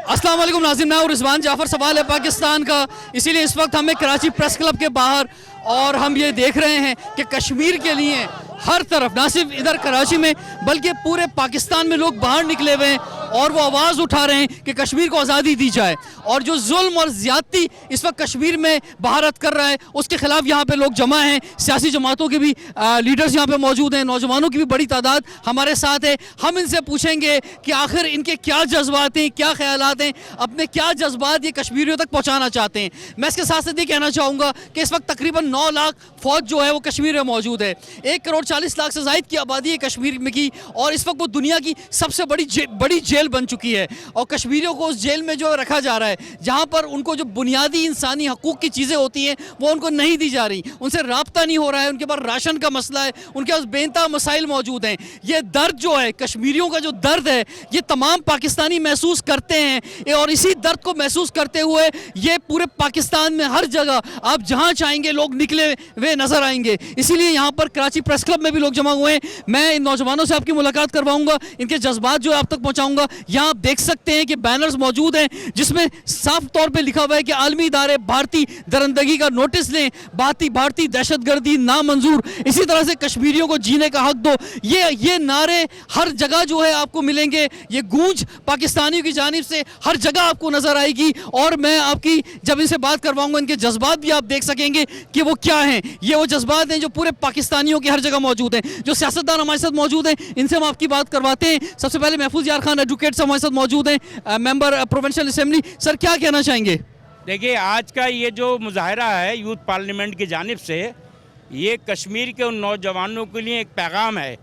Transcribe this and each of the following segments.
अस्सलाम वालेकुम नाज़रीन, मैं रिजवान जाफ़र। सवाल है पाकिस्तान का, इसीलिए इस वक्त हमें कराची प्रेस क्लब के बाहर और हम ये देख रहे हैं कि कश्मीर के लिए हर तरफ, ना सिर्फ इधर कराची में बल्कि पूरे पाकिस्तान में लोग बाहर निकले हुए हैं और वो आवाज़ उठा रहे हैं कि कश्मीर को आज़ादी दी जाए। और जो जुल्म और ज़्यादती इस वक्त कश्मीर में भारत कर रहा है उसके खिलाफ यहाँ पे लोग जमा हैं। सियासी जमातों के भी लीडर्स यहाँ पे मौजूद हैं, नौजवानों की भी बड़ी तादाद हमारे साथ है। हम इनसे पूछेंगे कि आखिर इनके क्या जज्बात हैं, क्या ख्यालात हैं, अपने क्या जज्बात ये कश्मीरियों तक पहुँचाना चाहते हैं। मैं इसके साथ साथ ये कहना चाहूँगा कि इस वक्त तकरीबन 9 लाख फ़ौज जो है वो कश्मीर में मौजूद है। 1 करोड़ 40 लाख से ज़ायद की आबादी है कश्मीर में की, और इस वक्त वो दुनिया की सबसे बड़ी जेल बन चुकी है। और कश्मीरियों को उस जेल में जो रखा जा रहा है, जहाँ पर उनको जो बुनियादी इंसानी हकूक़ की चीज़ें होती हैं वो उनको नहीं दी जा रही, उनसे राब्ता नहीं हो रहा है, उनके पास राशन का मसला है, उनके पास बेनता मसाइल मौजूद हैं। ये दर्द जो है, कश्मीरियों का जो दर्द है, ये तमाम पाकिस्तानी महसूस करते हैं। और इसी दर्द को महसूस करते हुए ये पूरे पाकिस्तान में हर जगह आप जहाँ चाहेंगे लोग निकले हुए नज़र आएंगे। इसीलिए यहाँ पर कराची प्रेस क्लब में भी लोग जमा हुए हैं। मैं इन नौजवानों से आपकी मुलाकात करवाऊंगा, इनके जज्बात जो है आप तक पहुँचाऊँगा। यहाँ आप देख सकते हैं कि बैनर्स मौजूद हैं जिसमें साफ तौर पे लिखा हुआ है कि आलमी इदारे भारतीय दरंदगी का नोटिस लें, भारतीय दहशतगर्दी नामंजूर, इसी तरह से कश्मीरियों को जीने का हक दो। ये नारे हर जगह जो है आपको मिलेंगे, ये गूंज पाकिस्तानियों की जानिब से हर जगह आपको नजर आएगी। और मैं आपकी जब इनसे बात करवाऊंगा इनके जज्बात भी आप देख सकेंगे कि वो क्या हैं। ये वो जज्बात हैं जो पूरे पाकिस्तानियों के हर जगह मौजूद हैं। जो सियासतदान हमारे साथ मौजूद हैं इनसे हम आपकी बात करवाते हैं। सबसे पहले महफूज यार खान एडवोकेट हमारे साथ मौजूद हैं, मेंबर प्रोविंशियल असेंबली। सर, क्या कहना चाहेंगे? देखिए, आज का ये जो मुजाहरा है यूथ पार्लियामेंट की जानिब से, ये कश्मीर के उन नौजवानों के लिए एक पैगाम है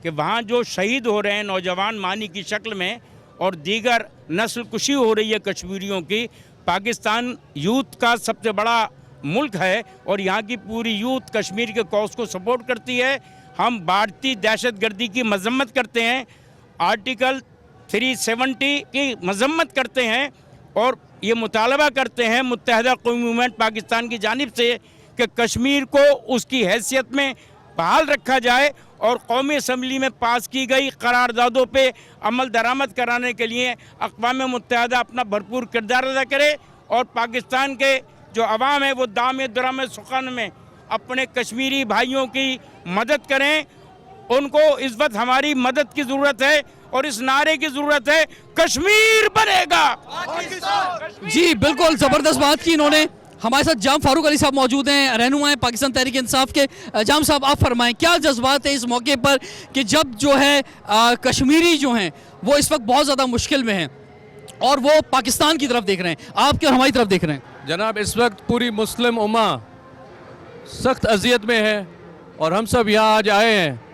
कि वहाँ जो शहीद हो रहे हैं नौजवान मानी की शक्ल में और दीगर नस्ल कुशी हो रही है कश्मीरियों की। पाकिस्तान यूथ का सबसे बड़ा मुल्क है और यहाँ की पूरी यूथ कश्मीर के कॉज को सपोर्ट करती है। हम भारतीय दहशतगर्दी की मजम्मत करते हैं, आर्टिकल 370 की मजम्मत करते हैं और ये मुतालबा करते हैं मुत्तहदा कौमी मूवमेंट पाकिस्तान की जानिब से कि कश्मीर को उसकी हैसियत में बहाल रखा जाए और कौमी असम्बली में पास की गई करारदादों पे अमल दरामद कराने के लिए अक़वाम मुत्तहदा अपना भरपूर किरदार अदा करे और पाकिस्तान के जो अवाम है वो दाम दुराम सुखान में अपने कश्मीरी भाइयों की मदद करें। उनको इस वक्त हमारी मदद की ज़रूरत है और इस नारे की ज़रूरत है, कश्मीर बनेगा। जी बिल्कुल, ज़बरदस्त बात की इन्होंने। हमारे साथ जाम फारूक अली साहब मौजूद हैं, रहनुमा हैं पाकिस्तान तहरीक इंसाफ के। जाम साहब, आप फरमाएं क्या जज्बात है इस मौके पर कि जब जो है कश्मीरी जो हैं वो इस वक्त बहुत ज़्यादा मुश्किल में हैं और वो पाकिस्तान की तरफ देख रहे हैं, आपकी और हमारी तरफ देख रहे हैं। जनाब, इस वक्त पूरी मुस्लिम उम्मा सख्त अजियत में है और हम सब यहाँ आज आए हैं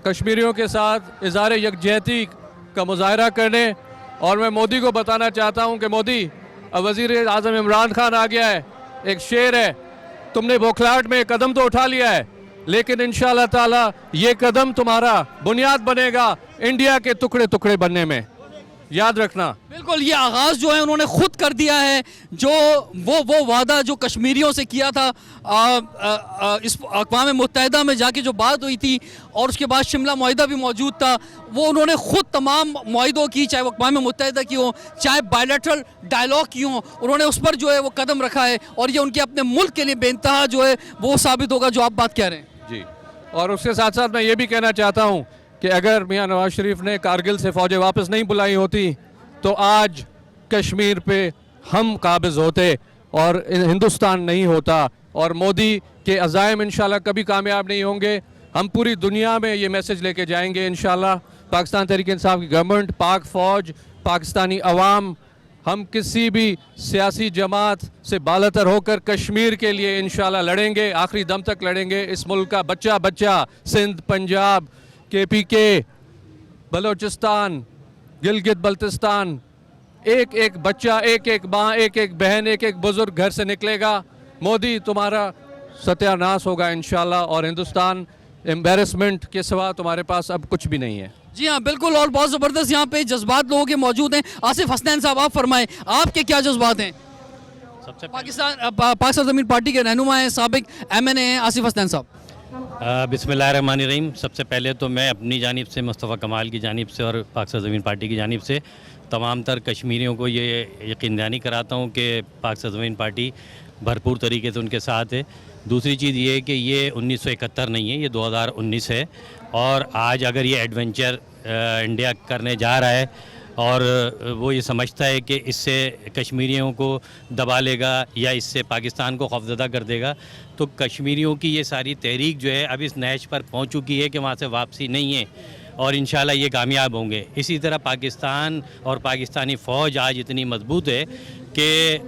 कश्मीरियों के साथ इज़हार यकजहती का मुजाहरा करने। और मैं मोदी को बताना चाहता हूँ कि मोदी, अब वज़ीर आज़म इमरान खान आ गया है, एक शेर है, तुमने बौखलाहट में कदम तो उठा लिया है लेकिन इंशाअल्लाह ताला ये कदम तुम्हारा बुनियाद बनेगा इंडिया के टुकड़े टुकड़े बनने में, याद रखना। बिल्कुल, ये आगाज़ जो है उन्होंने खुद कर दिया है। जो वो वादा जो कश्मीरियों से किया था इस अक़वाम मुत्तहदा में जाके जो बात हुई थी और उसके बाद शिमला मुआहिदा भी मौजूद था, वो उन्होंने खुद तमाम मुआहिदों की, चाहे वो अक़वाम मुत्तहदा की हो चाहे बायलैटरल डायलॉग की हो, उन्होंने उस पर जो है वो कदम रखा है और ये उनके अपने मुल्क के लिए बेइंतहा जो है वो साबित होगा जो आप बात कह रहे हैं। जी, और उसके साथ साथ मैं ये भी कहना चाहता हूँ कि अगर मियां नवाज शरीफ ने कारगिल से फ़ौजें वापस नहीं बुलाई होती तो आज कश्मीर पे हम काबिज़ होते और हिंदुस्तान नहीं होता। और मोदी के अज़ाइम इंशाल्लाह कभी कामयाब नहीं होंगे। हम पूरी दुनिया में ये मैसेज लेके जाएंगे इंशाल्लाह। पाकिस्तान तहरीक इंसाफ की गवर्नमेंट, पाक फ़ौज, पाकिस्तानी अवाम, हम किसी भी सियासी जमात से बालातर होकर कश्मीर के लिए इंशाल्लाह लड़ेंगे, आखिरी दम तक लड़ेंगे। इस मुल्क का बच्चा बच्चा, सिंध, पंजाब, KPK, बलोचिस्तान, गिलगित बल्तिस्तान, एक एक बच्चा, एक एक माँ, एक एक बहन, एक एक बुजुर्ग घर से निकलेगा। मोदी, तुम्हारा सत्यानाश होगा इंशाल्लाह और हिंदुस्तान एम्बेरसमेंट के सिवा तुम्हारे पास अब कुछ भी नहीं है। जी हाँ बिल्कुल, और बहुत ज़बरदस्त यहाँ पे जज्बात लोगों के मौजूद हैं। आसिफ हसनैन साहब, आप फरमाएं आपके क्या जज्बात हैं? सबसे पाकिस्तान ज़मीन पार्टी के रहनुमा हैं, साबिक MNA हैं आसिफ हसनैन साहब। बिस्मिल्लाहिर्रहमानिर्रहीम। सबसे पहले तो मैं अपनी जानिब से, मुस्तफ़ा कमाल की जानिब से और पाक सरज़मीन पार्टी की जानिब से तमाम तर कश्मीरियों को ये यकीन दहानी कराता हूँ कि पाक सरज़मीन पार्टी भरपूर तरीके से उनके साथ है। दूसरी चीज़ ये है कि ये 1971 नहीं है, ये 2019 है, और आज अगर ये एडवेंचर इंडिया करने जा रहा है और वो ये समझता है कि इससे कश्मीरियों को दबा लेगा या इससे पाकिस्तान को खौफज़दा कर देगा, तो कश्मीरियों की ये सारी तहरीक जो है अब इस नहज पर पहुंच चुकी है कि वहाँ से वापसी नहीं है, और इंशाल्लाह ये कामयाब होंगे। इसी तरह पाकिस्तान और पाकिस्तानी फ़ौज आज इतनी मजबूत है कि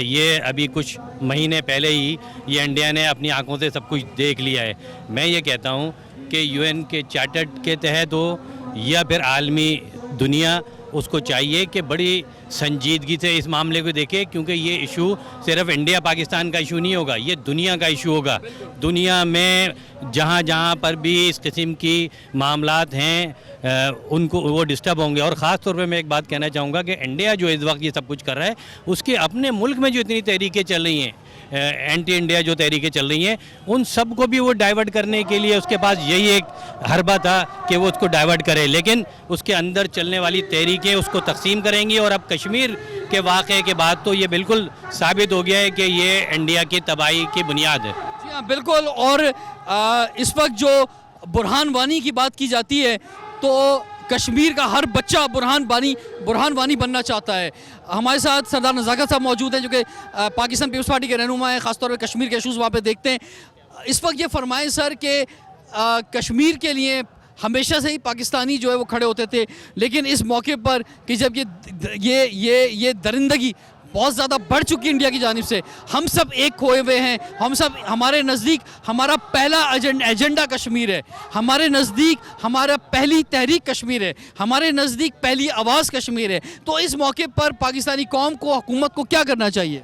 ये अभी कुछ महीने पहले ही ये इंडिया ने अपनी आंखों से सब कुछ देख लिया है। मैं ये कहता हूँ कि यूएन के चार्टर के तहत हो या फिर आलमी दुनिया, उसको चाहिए कि बड़ी संजीदगी से इस मामले को देखे, क्योंकि ये इशू सिर्फ इंडिया पाकिस्तान का इशू नहीं होगा, ये दुनिया का इशू होगा। दुनिया में जहाँ जहाँ पर भी इस किस्म की मामलात हैं उनको वो डिस्टर्ब होंगे। और ख़ास तौर पे मैं एक बात कहना चाहूँगा कि इंडिया जो इस वक्त ये सब कुछ कर रहा है, उसके अपने मुल्क में जो इतनी तहरीकें चल रही हैं, एंटी इंडिया जो तहरीकें चल रही हैं, उन सब को भी वो डाइवर्ट करने के लिए उसके पास यही एक हरबा था कि वो उसको डाइवर्ट करे, लेकिन उसके अंदर चलने वाली तहरीकें उसको तकसीम करेंगी। और अब कश्मीर के वाक़े के बाद तो ये बिल्कुल साबित हो गया है कि ये इंडिया की तबाही की बुनियाद है। जी हाँ, बिल्कुल। और इस वक्त जो बुरहान वानी की बात की जाती है, तो कश्मीर का हर बच्चा बुरहान वानी बनना चाहता है। हमारे साथ सरदार नज़ाकत साहब मौजूद हैं, जो कि पाकिस्तान पीपल्स पार्टी के रहनुमा हैं, ख़ासतौर पर कश्मीर के इशूज़ वहाँ पे देखते हैं। इस वक्त ये फरमाएं सर कि कश्मीर के लिए हमेशा से ही पाकिस्तानी जो है वो खड़े होते थे, लेकिन इस मौके पर कि जब ये दरिंदगी बहुत ज़्यादा बढ़ चुकी है इंडिया की जानिब से, हम सब एक खोए हुए हैं। हम सब, हमारे नज़दीक हमारा पहला एजेंडा कश्मीर है, हमारे नज़दीक हमारा पहली तहरीक कश्मीर है, हमारे नज़दीक पहली आवाज़ कश्मीर है। तो इस मौके पर पाकिस्तानी कौम को, हुकूमत को क्या करना चाहिए?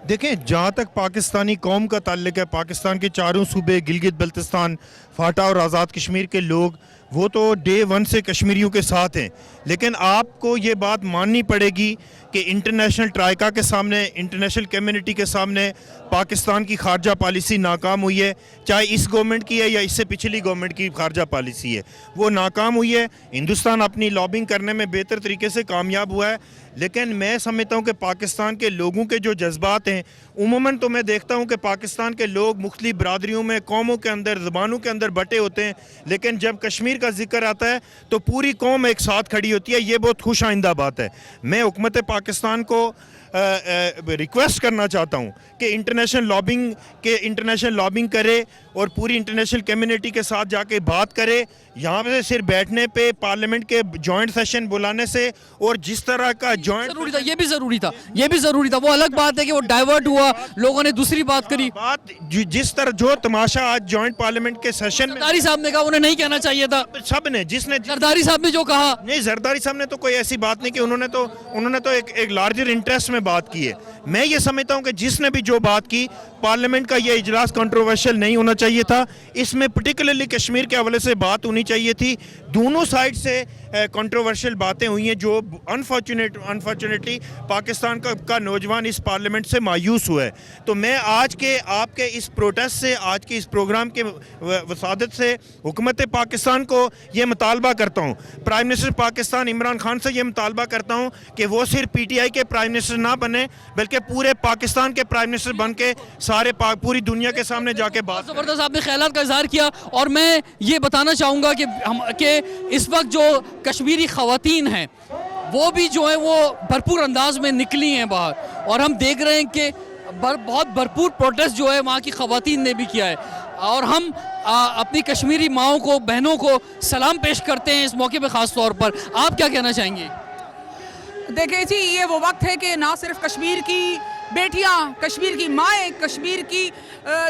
देखें, जहाँ तक पाकिस्तानी कौम का ताल्लुक है, पाकिस्तान के चारों सूबे, गिलगित बल्तिस्तान, फाटा और आज़ाद कश्मीर के लोग, वो तो डे वन से कश्मीरियों के साथ हैं। लेकिन आपको ये बात माननी पड़ेगी कि इंटरनेशनल ट्राइका के सामने, इंटरनेशनल कम्युनिटी के सामने पाकिस्तान की खारजा पॉलिसी नाकाम हुई है। चाहे इस गवर्नमेंट की है या इससे पिछली गवर्नमेंट की खारजा पॉलिसी है, वो नाकाम हुई है। हिंदुस्तान अपनी लॉबिंग करने में बेहतर तरीके से कामयाब हुआ है, लेकिन मैं समझता हूँ कि पाकिस्तान के लोगों के जो जज्बात हैं, उमूमन तो मैं देखता हूँ कि पाकिस्तान के लोग मुख्तलिफ बरादरियों में, कौमों के अंदर, ज़बानों के अंदर बटे होते हैं, लेकिन जब कश्मीर का जिक्र आता है तो पूरी कौम एक साथ खड़ी होती है। ये बहुत खुश आइंदा बात है। मैं हुकूमत पाकिस्तान को रिक्वेस्ट करना चाहता हूँ कि इंटरनेशनल लॉबिंग करे और पूरी इंटरनेशनल कम्युनिटी के साथ जाके बात करे। यहाँ पे सिर्फ बैठने पे, पार्लियामेंट के जॉइंट सेशन बुलाने से, और जिस तरह का जॉइंट ज़रूरी था, ये भी ज़रूरी था। वो अलग बात है कि वो डाइवर्ट हुआ, लोगों ने दूसरी बात करी। जिस तरह जो तमाशा आज जॉइंट पार्लियामेंट के सेशन में जरदारी साहब ने कहा, उन्हें नहीं कहना चाहिए था। सब ने, जिसने जरदारी साहब ने जो कहा, नहीं, जरदारी साहब ने तो कोई ऐसी बात नहीं की, उन्होंने तो एक लार्जर इंटरेस्ट में बात की है। मैं ये समझता हूँ कि जिसने भी जो बात की, पार्लियामेंट का ये इजलास कंट्रोवर्शियल नहीं होना चाहिए था। इसमें पर्टिकुलरली कश्मीर के हवाले से बात होनी चाहिए थी। दोनों साइड से कंट्रोवर्शियल बातें हुई हैं, जो अनफॉर्चुनेटली पाकिस्तान का नौजवान इस पार्लियामेंट से मायूस हुआ है। तो मैं आज के आपके इस प्रोटेस्ट से, आज के इस प्रोग्राम के वसादत से हुकूमत पाकिस्तान को ये मुतालबा करता हूँ, प्राइम मिनिस्टर पाकिस्तान इमरान खान से ये मुतालबा करता हूँ कि वो सिर्फ PTI के प्राइम मिनिस्टर ना बने, बल्कि पूरे पाकिस्तान के प्राइम मिनिस्टर बन के सारे पूरी दुनिया के सामने जाके बात। ज़बरदस्त आपने ख्यालात का इजहार किया। और मैं ये बताना चाहूँगा कि इस वक्त जो कश्मीरी ख़वातीन हैं, वो भी जो है वो भरपूर अंदाज में निकली हैं बाहर, और हम देख रहे हैं कि बहुत भरपूर प्रोटेस्ट जो है वहाँ की ख़वातीन ने भी किया है। और हम अपनी कश्मीरी माओं को, बहनों को सलाम पेश करते हैं इस मौके पे ख़ास तौर पर। आप क्या कहना चाहेंगे? देखिए जी, ये वो वक्त है कि ना सिर्फ कश्मीर की बेटियां, कश्मीर की माएँ, कश्मीर की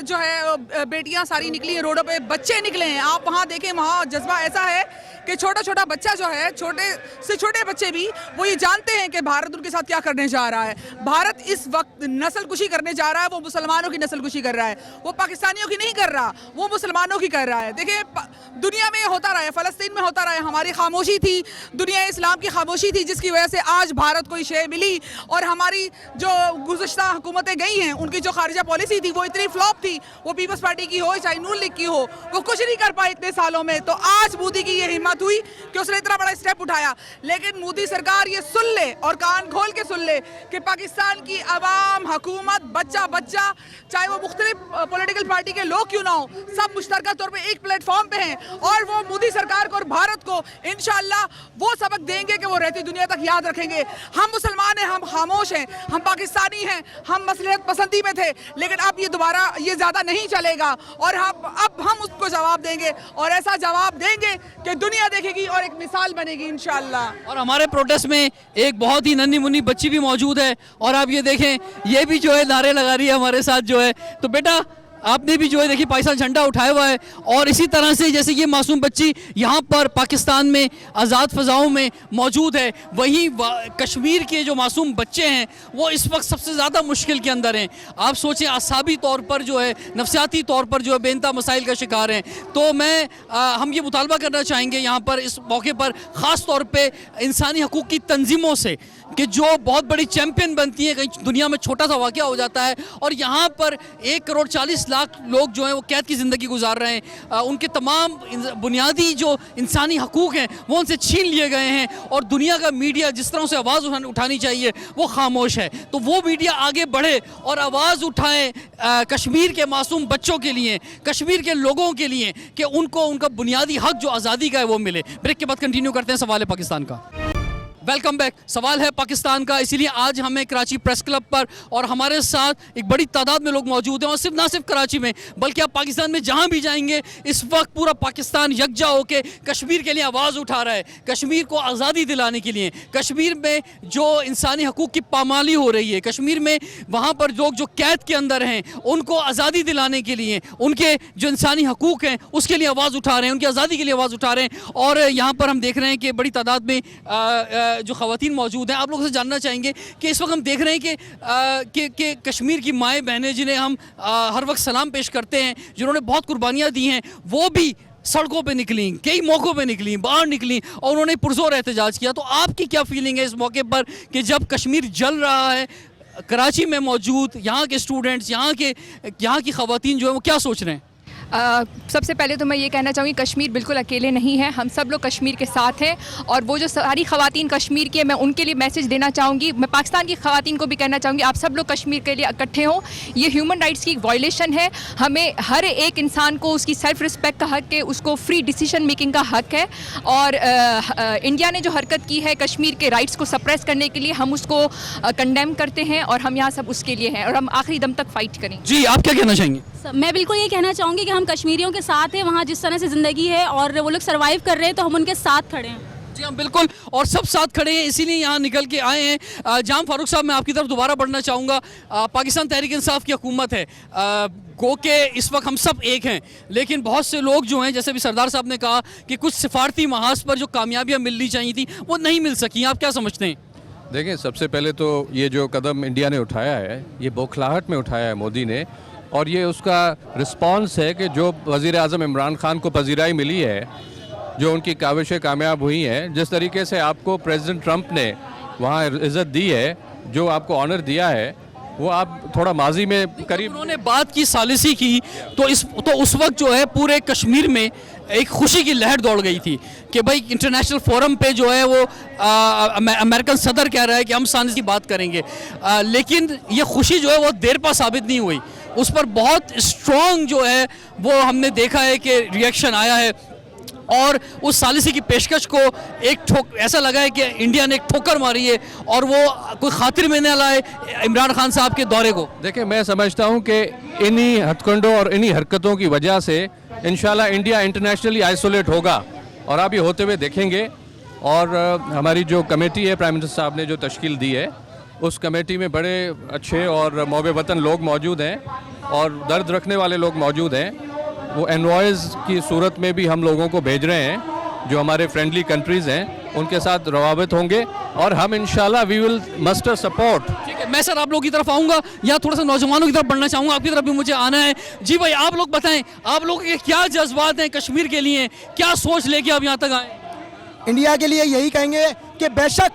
जो है बेटियां सारी निकली हैं रोडों पे, बच्चे निकले हैं। आप वहाँ देखें, वहाँ जज्बा ऐसा है کہ چھوٹا چھوٹا بچہ جو ہے, چھوٹے سے چھوٹے بچے بھی وہ یہ جانتے ہیں کہ بھارت ان کے ساتھ کیا کرنے جا رہا ہے. بھارت اس وقت نسل کشی کرنے جا رہا ہے, وہ مسلمانوں کی نسل کشی کر رہا ہے, وہ پاکستانیوں کی نہیں کر رہا, وہ مسلمانوں کی کر رہا ہے. دیکھیں دنیا میں ہوتا رہا ہے, فلسطین میں ہوتا رہا ہے, ہماری خاموشی تھی, دنیا اسلام کی خاموشی تھی, جس کی وجہ سے آج بھارت کو یہ شے ملی. اور ہماری جو گزشتہ حکومتیں گئی ہیں ان کی جو خارجہ پالیسی تھی وہ اتنی فلاپ تھی, وہ پیپلز پارٹی کی ہو چاہے نون لیگ کی ہو, وہ کچھ نہیں کر پائے اتنے سالوں میں. تو آج مودی کی یہ ہمت ہوئی کہ اس نے اتنا بڑا اسٹیپ اٹھایا. لیکن مودی سرکار یہ سن لے اور کان کھول کے سن لے کہ پاکستان کی عوام, حکومت, بچہ بچہ, چاہے وہ مختلف پولیٹیکل پارٹی کے لوگ کیوں نہ ہوں, سب مشترکہ طور پہ ایک پلیٹ فارم پہ ہیں, اور وہ مودی سرکار کو اور بھارت کو انشاءاللہ وہ سبق دیں گے کہ وہ رہتی دنیا تک یاد رکھیں گے. ہم مسلمان ہیں, ہم خاموش ہیں, ہم پاکستانی ہیں, ہم مصلحت پسندی میں تھے, لیکن اب یہ دوبارہ یہ زیادہ نہیں چلے گا, اور اب ہم اس کو جواب دیں گے, اور ایسا جواب دیں گے کہ دنیا دیکھے گی اور ایک مثال بنے گی انشاءاللہ. اور ہمارے پروٹیسٹ میں ایک بہت ہی ننھی منی بچی بھی موجود ہے, اور آپ یہ دیکھیں یہ بھی جو ہے نعرے لگا رہی ہے ہمارے ساتھ جو ہے. تو بیٹا آپ نے بھی جو ہے دیکھیے پاکستان جھنڈا اٹھایا ہوا ہے, اور اسی طرح سے جیسے یہ معصوم بچی یہاں پر پاکستان میں آزاد فضاؤں میں موجود ہے, وہیں کشمیر کے جو معصوم بچے ہیں وہ اس وقت سب سے زیادہ مشکل کے اندر ہیں. آپ سوچیں اعصابی طور پر جو ہے, نفسیاتی طور پر جو ہے بے انتہا مسائل کا شکار ہیں. تو ہم یہ مطالبہ کرنا چاہیں گے یہاں پر اس موقع پر خاص طور پہ انسانی حقوق کی تنظیموں سے, کہ جو بہت بڑی چیمپئن بنتی ہیں, کہیں دنیا میں چھوٹا سا واقعہ ہو جاتا ہے اور یہاں پر 1.40 کروڑ لوگ جو ہیں وہ قید کی زندگی گزار رہے ہیں, ان کے تمام بنیادی جو انسانی حقوق ہیں وہ ان سے چھین لیے گئے ہیں, اور دنیا کا میڈیا جس طرح سے آواز اٹھانی چاہیے وہ خاموش ہے. تو وہ میڈیا آگے بڑھے اور آواز اٹھائیں کشمیر کے معصوم بچوں کے لیے, کشمیر کے لوگوں کے لیے, کہ ان کو ان کا بنیادی حق جو آزادی کا ہے وہ ملے. بریک کے بعد کنٹینیو کرتے ہیں سوال پاکستان کا. Welcome back. سوال ہے پاکستان کا, اسی لیے آج ہمیں کراچی پریس کلب پر, اور ہمارے ساتھ ایک بڑی تعداد میں لوگ موجود ہیں, اور نہ صرف کراچی میں بلکہ آپ پاکستان میں جہاں بھی جائیں گے اس وقت پورا پاکستان یکجا ہو کے کشمیر کے لیے آواز اٹھا رہا ہے, کشمیر کو آزادی دلانے کے لیے. کشمیر میں جو انسانی حقوق کی پامالی ہو رہی ہے, کشمیر میں وہاں پر لوگ جو قید کے اندر ہیں ان کو آزادی دلانے کے لیے, ان کے جو انسانی حقوق ہیں اس کے لیے آواز اٹھا رہے ہیں, ان کی آزادی کے لیے آواز اٹھا رہے ہیں. اور یہاں پر ہم دیکھ رہے ہیں کہ بڑی تعداد میں جو خواتین موجود ہیں. آپ لوگوں سے جاننا چاہیں گے کہ اس وقت ہم دیکھ رہے ہیں کہ کشمیر کی مائیں بہنیں جنہیں ہم ہر وقت سلام پیش کرتے ہیں, جنہوں نے بہت قربانیاں دی ہیں, وہ بھی سڑکوں پہ نکلیں, کئی موقعوں پہ نکلیں, باہر نکلیں, اور انہوں نے پرزور احتجاج کیا. تو آپ کی کیا فیلنگ ہے اس موقع پر کہ جب کشمیر جل رہا ہے, کراچی میں موجود یہاں کے اسٹوڈنٹس, یہاں کی خواتین جو ہیں وہ کیا سوچ رہے ہیں؟ سب سے پہلے تو میں یہ کہنا چاہوں گی کشمیر بالکل اکیلے نہیں ہے, ہم سب لوگ کشمیر کے ساتھ ہیں, اور وہ جو ساری خواتین کشمیر کی ہیں میں ان کے لیے میسیج دینا چاہوں گی. میں پاکستان کی خواتین کو بھی کہنا چاہوں گی آپ سب لوگ کشمیر کے لیے اکٹھے ہوں. یہ ہیومن رائٹس کی ایک وائلیشن ہے, ہمیں ہر ایک انسان کو اس کی سیلف رسپیکٹ کا حق ہے, اس کو فری ڈیسیشن میکنگ کا حق ہے. اور انڈیا نے جو حرکت کی ہے کشمیر کے رائٹس کو سپریس کرنے کے لیے, ہم اس کو کنڈیم کرتے ہیں, اور ہم یہاں سب اس کے لیے ہیں, اور ہم آخری دم تک فائٹ کریں. جی آپ کیا کہنا چاہیں گے؟ میں بالکل یہ کہنا چاہوں گی کہ ہم کشمیریوں کے ساتھ ہیں, وہاں جس طرح سے زندگی ہے اور وہ لوگ سروائیو کر رہے ہیں تو ہم ان کے ساتھ کھڑے ہیں. جی ہم بالکل, اور سب ساتھ کھڑے ہیں, اسی لیے یہاں نکل کے آئے ہیں. جام فاروق صاحب میں آپ کی طرف دوبارہ بڑھنا چاہوں گا. پاکستان تحریک انصاف کی حکومت ہے, گو کہ اس وقت ہم سب ایک ہیں, لیکن بہت سے لوگ جو ہیں جیسے بھی سردار صاحب نے کہا کہ کچھ سفارتی محاذ پر جو کامیابیاں ملنی چاہیے تھیں وہ نہیں مل سکیں. آپ کیا سمجھتے ہیں؟ دیکھیں سب سے پہلے تو یہ جو قدم انڈیا نے اٹھایا ہے یہ بوکھلاہٹ میں اٹھایا ہے مودی نے, اور یہ اس کا رسپانس ہے کہ جو وزیر اعظم عمران خان کو پذیرائی ملی ہے, جو ان کی کاوشیں کامیاب ہوئی ہیں, جس طریقے سے آپ کو پریزیڈنٹ ٹرمپ نے وہاں عزت دی ہے, جو آپ کو آنر دیا ہے, وہ آپ تھوڑا ماضی میں قریب انہوں نے بات کی ثالثی کی تو اس وقت جو ہے پورے کشمیر میں ایک خوشی کی لہر دوڑ گئی تھی کہ بھائی انٹرنیشنل فورم پہ جو ہے وہ امریکن صدر کہہ رہا ہے کہ ہم ثالثی کی بات کریں گے, لیکن یہ خوشی جو ہے وہ دیر پا ثابت نہیں ہوئی. اس پر بہت اسٹرانگ جو ہے وہ ہم نے دیکھا ہے کہ ریئیکشن آیا ہے, اور اس ثالثی کی پیشکش کو ایسا لگا ہے کہ انڈیا نے ایک ٹھوکر ماری ہے, اور وہ کوئی خاطر میں نہ لائے عمران خان صاحب کے دورے کو. دیکھیں میں سمجھتا ہوں کہ انہی ہتھ کنڈوں اور انہی حرکتوں کی وجہ سے انشاءاللہ انڈیا انٹرنیشنلی آئسولیٹ ہوگا, اور آپ یہ ہوتے ہوئے دیکھیں گے. اور ہماری جو کمیٹی ہے پرائم منسٹر صاحب نے جو تشکیل دی ہے, اس کمیٹی میں بڑے اچھے اور محب وطن لوگ موجود ہیں, اور درد رکھنے والے لوگ موجود ہیں. وہ انوائز کی صورت میں بھی ہم لوگوں کو بھیج رہے ہیں, जो हमारे फ्रेंडली कंट्रीज़ हैं उनके साथ रवाबित होंगे और हम इंशाल्लाह वी विल मस्टर सपोर्ट। ठीक है, मैं सर आप लोगों की तरफ आऊँगा, यहाँ थोड़ा सा नौजवानों की तरफ बढ़ना चाहूँगा, आपकी तरफ भी मुझे आना है। जी भाई, आप लोग बताएं, आप लोगों के क्या जज्बात हैं कश्मीर के लिए, क्या सोच लेके आप यहाँ तक आए? इंडिया के लिए यही कहेंगे कि बेशक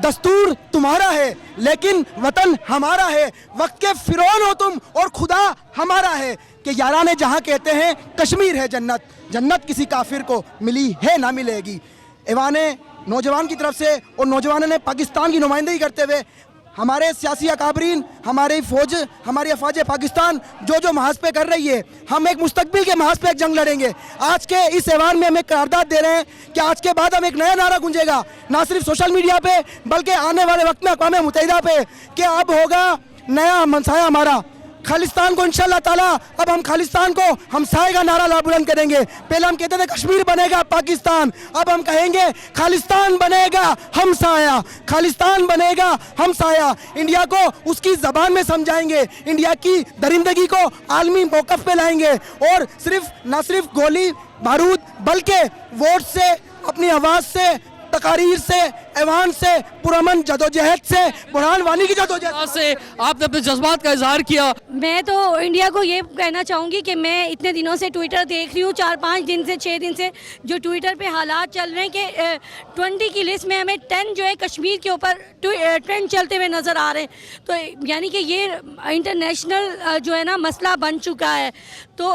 दस्तूर तुम्हारा है लेकिन वतन हमारा है, वक्त के फिरौन हो तुम और खुदा हमारा है, कि याराने जहाँ कहते हैं कश्मीर है जन्नत, जन्नत किसी काफिर को मिली है ना मिलेगी। ऐवाने नौजवान की तरफ से और नौजवानों ने पाकिस्तान की नुमाइंदगी करते हुए हमारे सियासी अकाबरीन, हमारी फ़ौज, हमारी अफवाज पाकिस्तान जो महाज पे कर रही है, हम एक मुस्तकबिल के महाज पे एक जंग लड़ेंगे। आज के इस ऐवान में हम एक करारदाद दे रहे हैं कि आज के बाद हम एक नया नारा गूंजेगा, ना सिर्फ सोशल मीडिया पे बल्कि आने वाले वक्त में अक़वाम मुत्तहिदा पे, कि अब होगा नया मनसाया हमारा खालिस्तान को। इंशाअल्लाह ताला अब हम खालिस्तान को हमसाए का नारा बुलंद करेंगे। पहले हम कहते थे कश्मीर बनेगा पाकिस्तान, अब हम कहेंगे खालिस्तान बनेगा हमसाया, खालिस्तान बनेगा हमसाया। इंडिया को उसकी ज़बान में समझाएंगे, इंडिया की दरिंदगी को आलमी मौक़िफ़ पे लाएंगे और न सिर्फ गोली बारूद बल्कि वोट से, अपनी आवाज़ से, तकारीर से, ऐवान से, पुरअमन जदोजहद से, बुरहान वानी की जदोजहद से आपने अपने जज्बात का इजहार किया। मैं तो इंडिया को ये कहना चाहूँगी कि मैं इतने दिनों से ट्विटर देख रही हूँ, 4-5 दिन से 6 दिन से जो ट्विटर पे हालात चल रहे हैं कि 20 की लिस्ट में हमें 10 जो है कश्मीर के ऊपर ट्रेंड चलते हुए नज़र आ रहे हैं। तो यानी कि ये इंटरनेशनल जो है ना मसला बन चुका है। तो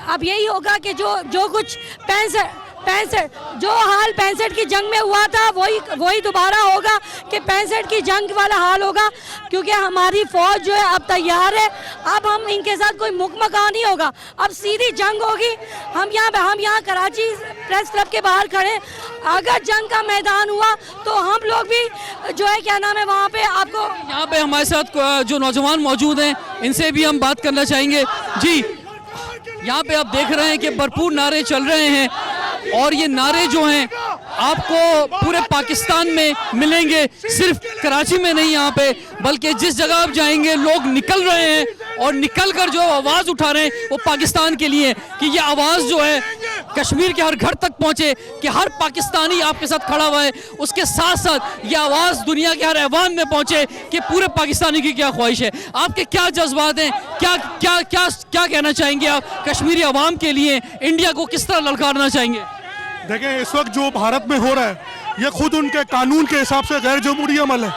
अब यही होगा कि जो कुछ 65 जो हाल 65 की जंग में हुआ था वही दोबारा होगा, कि 65 की जंग वाला हाल होगा, क्योंकि हमारी फौज जो है अब तैयार है। अब हम इनके साथ कोई मुकमका नहीं होगा, अब सीधी जंग होगी। हम यहाँ कराची प्रेस क्लब के बाहर खड़े, अगर जंग का मैदान हुआ तो हम लोग भी जो है क्या नाम है वहाँ पे आपको। यहाँ पे हमारे साथ जो नौजवान मौजूद हैं इनसे भी हम बात करना चाहेंगे। जी, यहाँ पे आप देख रहे हैं कि भरपूर नारे चल रहे हैं और ये नारे जो हैं आपको पूरे पाकिस्तान में मिलेंगे, सिर्फ कराची में नहीं यहाँ पे, बल्कि जिस जगह आप जाएंगे लोग निकल रहे हैं और निकल कर जो आवाज़ उठा रहे हैं वो पाकिस्तान के लिए, कि ये आवाज़ जो है कश्मीर के हर घर तक पहुँचे, कि हर पाकिस्तानी आपके साथ खड़ा हुआ है। उसके साथ साथ ये आवाज़ दुनिया के हर ऐवान में पहुँचे कि पूरे पाकिस्तानी की क्या ख्वाहिश है। आपके क्या जज्बात हैं, क्या कहना चाहेंगे आप कश्मीरी अवाम के लिए, इंडिया को किस तरह ललकारना चाहेंगे? देखें, इस वक्त जो भारत में हो रहा है ये खुद उनके कानून के हिसाब से गैर जमहूरी अमल है।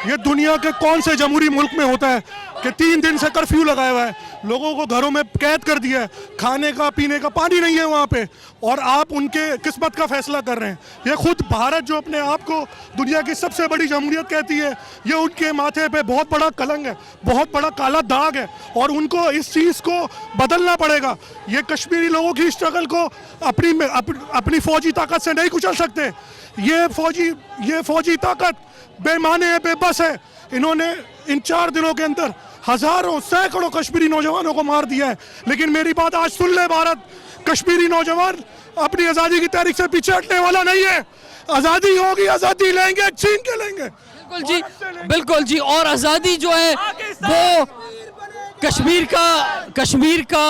ये दुनिया के कौन से जमहूरी मुल्क में होता है कि 3 दिन से कर्फ्यू लगाया हुआ है, लोगों को घरों में कैद कर दिया है, खाने का पीने का पानी नहीं है वहाँ पे, और आप उनके किस्मत का फैसला कर रहे हैं। ये खुद भारत जो अपने आप को दुनिया की सबसे बड़ी जमहूरियत कहती है, ये उनके माथे पे बहुत बड़ा कलंक है, बहुत बड़ा काला दाग है, और उनको इस चीज़ को बदलना पड़ेगा। ये कश्मीरी लोगों की स्ट्रगल को अपनी फौजी ताकत से नहीं कुचल सकते। ये फौजी ताकत बेमाने है, बेबस है। इन्होंने इन 4 दिनों के अंदर हजारों सैकड़ों कश्मीरी नौजवानों को मार दिया है। लेकिन मेरी बात आज सुन ले भारत, कश्मीरी नौजवान अपनी आज़ादी की तहरीक से पीछे हटने वाला नहीं है। आज़ादी होगी, आज़ादी लेंगे, छीन के लेंगे। बिल्कुल जी, बिल्कुल जी। और आज़ादी जो है वो कश्मीर का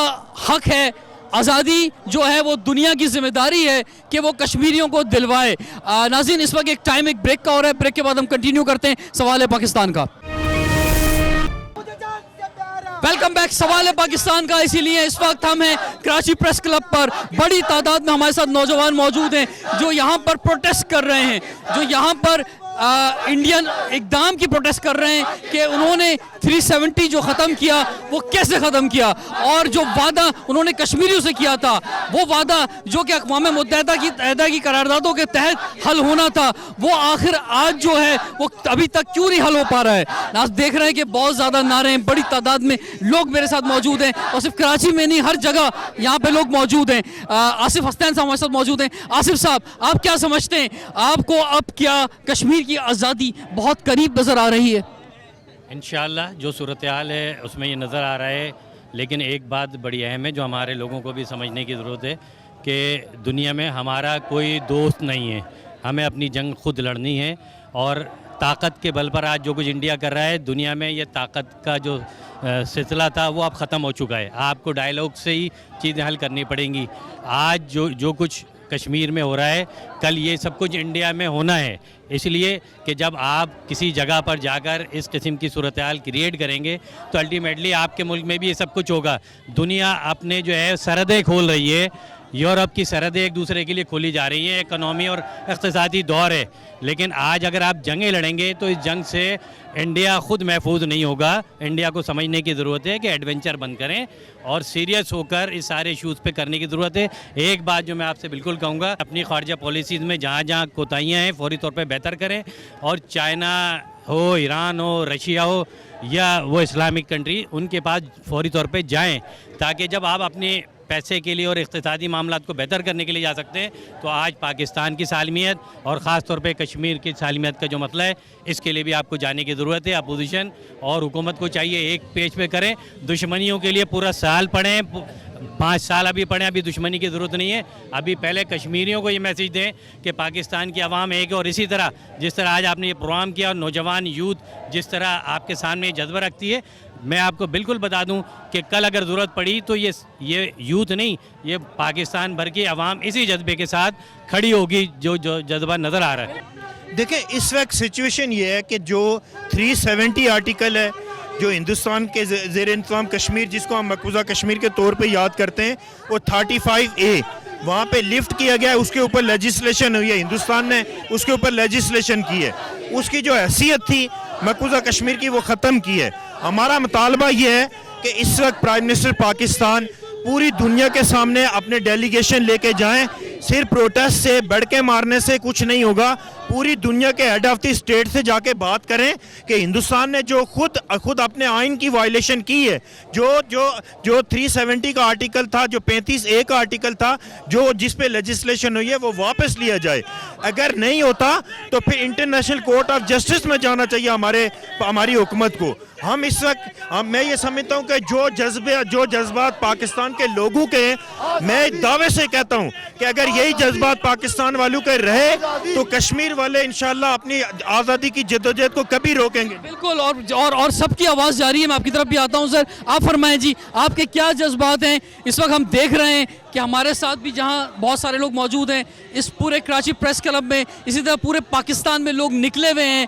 हक है। आज़ादी जो है वो दुनिया की जिम्मेदारी है कि वो कश्मीरियों को दिलवाए। नाज़रीन, इस वक्त एक ब्रेक का हो रहा है, ब्रेक के बाद हम कंटिन्यू करते हैं सवाल है पाकिस्तान का। वेलकम बैक, सवाल है पाकिस्तान का। इसीलिए इस वक्त हम हैं कराची प्रेस क्लब पर। बड़ी तादाद में हमारे साथ नौजवान मौजूद हैं जो यहाँ पर प्रोटेस्ट कर रहे हैं, जो यहाँ पर इंडियन इक़दाम की प्रोटेस्ट कर रहे हैं कि उन्होंने 370 जो ख़त्म किया वो कैसे ख़त्म किया, और जो वादा उन्होंने कश्मीरियों से किया था, वो वादा जो कि अक़वाम मुत्तहिदा की करारदादों के तहत हल होना था, वो आखिर आज जो है वो अभी तक क्यों नहीं हल हो पा रहा है। आप देख रहे हैं कि बहुत ज़्यादा नारे हैं, बड़ी तादाद में लोग मेरे साथ मौजूद हैं, और सिर्फ कराची में नहीं हर जगह यहाँ पे लोग मौजूद हैं। आसिफ हसनैन साहब हमारे साथ मौजूद हैं। आसिफ साहब, आप क्या समझते हैं, आपको अब क्या कश्मीर की आज़ादी बहुत करीब नज़र आ रही है? इंशाअल्लाह जो सूरत हाल है उसमें ये नज़र आ रहा है, लेकिन एक बात बड़ी अहम है जो हमारे लोगों को भी समझने की ज़रूरत है कि दुनिया में हमारा कोई दोस्त नहीं है, हमें अपनी जंग खुद लड़नी है। और ताकत के बल पर आज जो कुछ इंडिया कर रहा है, दुनिया में ये ताकत का जो सिलसिला था वो अब ख़त्म हो चुका है। आपको डायलॉग से ही चीज़ें हल करनी पड़ेंगी। आज जो कुछ کشمیر میں ہو رہا ہے کل یہ سب کچھ انڈیا میں ہونا ہے. اس لیے کہ جب آپ کسی جگہ پر جا کر اس قسم کی صورتحال کریٹ کریں گے تو الٹیمیٹلی آپ کے ملک میں بھی یہ سب کچھ ہوگا. دنیا اپنے جو ہے سرحدیں کھول رہی ہے, یورپ کی سرحدیں ایک دوسرے کے لیے کھولی جا رہی ہیں, اکنامی اور اقتصادی دور ہے. لیکن آج اگر آپ جنگیں لڑیں گے تو اس جنگ سے انڈیا خود محفوظ نہیں ہوگا. انڈیا کو سمجھنے کی ضرورت ہے کہ ایڈونچر بند کریں اور سیریس ہو کر اس سارے ایشوز پہ کرنے کی ضرورت ہے. ایک بات جو میں آپ سے بالکل کہوں گا, اپنی خارجہ پالیسیز میں جہاں جہاں کوتاہیاں ہیں فوری طور پہ بہتر کریں, اور چائنا ہو, ایران ہو, رشیا ہو یا وہ اسلامک کنٹری, ان کے پاس فوری طور پہ جائیں تاکہ جب آپ اپنے پیسے کے لیے اور اقتصادی معاملات کو بہتر کرنے کے لیے جا سکتے ہیں. تو آج پاکستان کی سالمیت اور خاص طور پہ کشمیر کی سالمیت کا جو مسئلہ ہے, اس کے لیے بھی آپ کو جانے کی ضرورت ہے. اپوزیشن اور حکومت کو چاہیے ایک پیج پہ کریں. دشمنیوں کے لیے پورا سال پڑھیں, 5 سال ابھی پڑھیں, ابھی دشمنی کی ضرورت نہیں ہے. ابھی پہلے کشمیریوں کو یہ میسیج دیں کہ پاکستان کی عوام ایک ہے, اور اسی طرح جس طرح آج آپ نے یہ پروگرام کیا اور نوجوان یوتھ جس طرح آپ کے سامنے جذبہ رکھتی ہے, میں آپ کو بالکل بتا دوں کہ کل اگر ضرورت پڑی تو یہ یوتھ نہیں, یہ پاکستان بھر کی عوام اسی جذبے کے ساتھ کھڑی ہوگی جو جذبہ نظر آ رہا ہے. دیکھیں اس وقت سچویشن یہ ہے کہ جو 370 آرٹیکل ہے جو ہندوستان کے زیر انتظام کشمیر, جس کو ہم مقبوضہ کشمیر کے طور پہ یاد کرتے ہیں, وہ 35A وہاں پہ لفٹ کیا گیا ہے. اس کے اوپر لیجسلیشن ہوئی ہے, ہندوستان نے اس کے اوپر لیجسلیشن کی ہے. اس کی جو حیثیت تھی مقبوضہ کشمیر کی وہ ختم کی ہے. ہمارا مطالبہ یہ ہے کہ اس وقت پرائم منسٹر پاکستان پوری دنیا کے سامنے اپنے ڈیلیگیشن لے کے جائیں. صرف پروٹیسٹ سے, بڑھ کے مارنے سے کچھ نہیں ہوگا. پوری دنیا کے ہیڈ آف دی اسٹیٹ سے جا کے بات کریں کہ ہندوستان نے جو خود اپنے آئین کی وائلیشن کی ہے, جو 370 کا آرٹیکل تھا, جو 35A کا آرٹیکل تھا, جس پہ لیجسلیشن ہوئی ہے, وہ واپس لیا جائے. اگر نہیں ہوتا تو پھر انٹرنیشنل کورٹ آف جسٹس میں جانا چاہیے ہماری حکومت کو. ہم اس وقت میں یہ سمجھتا ہوں کہ جو جذبات پاکستان کے لوگوں کے ہیں, میں دعوے سے کہتا ہوں کہ اگر یہی جذبات پاکستان والوں کے رہے تو کشمیر والے انشاءاللہ اپنی آزادی کی جدوجہد کو کبھی روکیں گے. بالکل, اور سب کی آواز جاری ہے. میں آپ کی طرف بھی آتا ہوں. سر آپ فرمائیں جی, آپ کے کیا جذبات ہیں؟ اس وقت ہم دیکھ رہے ہیں کہ ہمارے ساتھ بھی جہاں بہت سارے لوگ موجود ہیں اس پورے کراچی پریس کلب میں, اسی طرح پورے پاکستان میں لوگ نکلے ہوئے ہیں.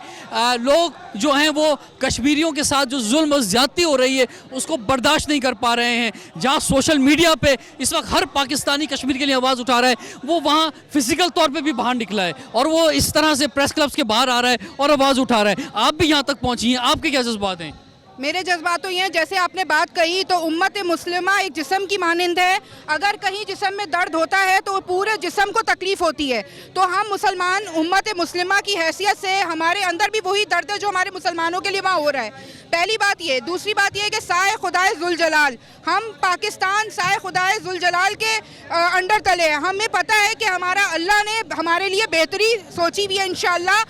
لوگ جو ہیں وہ کشمیریوں کے ساتھ جو ظلم و زیادتی ہو رہی ہے اس کو برداشت نہیں کر پا رہے ہیں. جہاں سوشل میڈیا پہ اس وقت ہر پاکستانی کشمیر کے لیے آواز اٹھا رہا ہے, وہ وہاں فزیکل طور پہ بھی باہر نکلا ہے اور وہ اس طرح سے پریس کلبز کے باہر آ رہا ہے اور آواز اٹھا رہا ہے. آپ بھی یہاں تک پہنچی ہیں, آپ کے کیا جذبات ہیں؟ میرے جذبات تو یہ ہیں, جیسے آپ نے بات کہی تو امت مسلمہ ایک جسم کی مانند ہے. اگر کہیں جسم میں درد ہوتا ہے تو پورے جسم کو تکلیف ہوتی ہے. تو ہم مسلمان امت مسلمہ کی حیثیت سے ہمارے اندر بھی وہی درد ہے جو ہمارے مسلمانوں کے لیے وہاں ہو رہا ہے. پہلی بات یہ. دوسری بات یہ کہ سائے خدائے ذوالجلال, ہم پاکستان سائے خدائے ذوالجلال کے انڈر تلے ہیں. ہمیں پتہ ہے کہ ہمارا اللہ نے ہمارے لیے بہتری سوچی بھی ہے. انشاءاللہ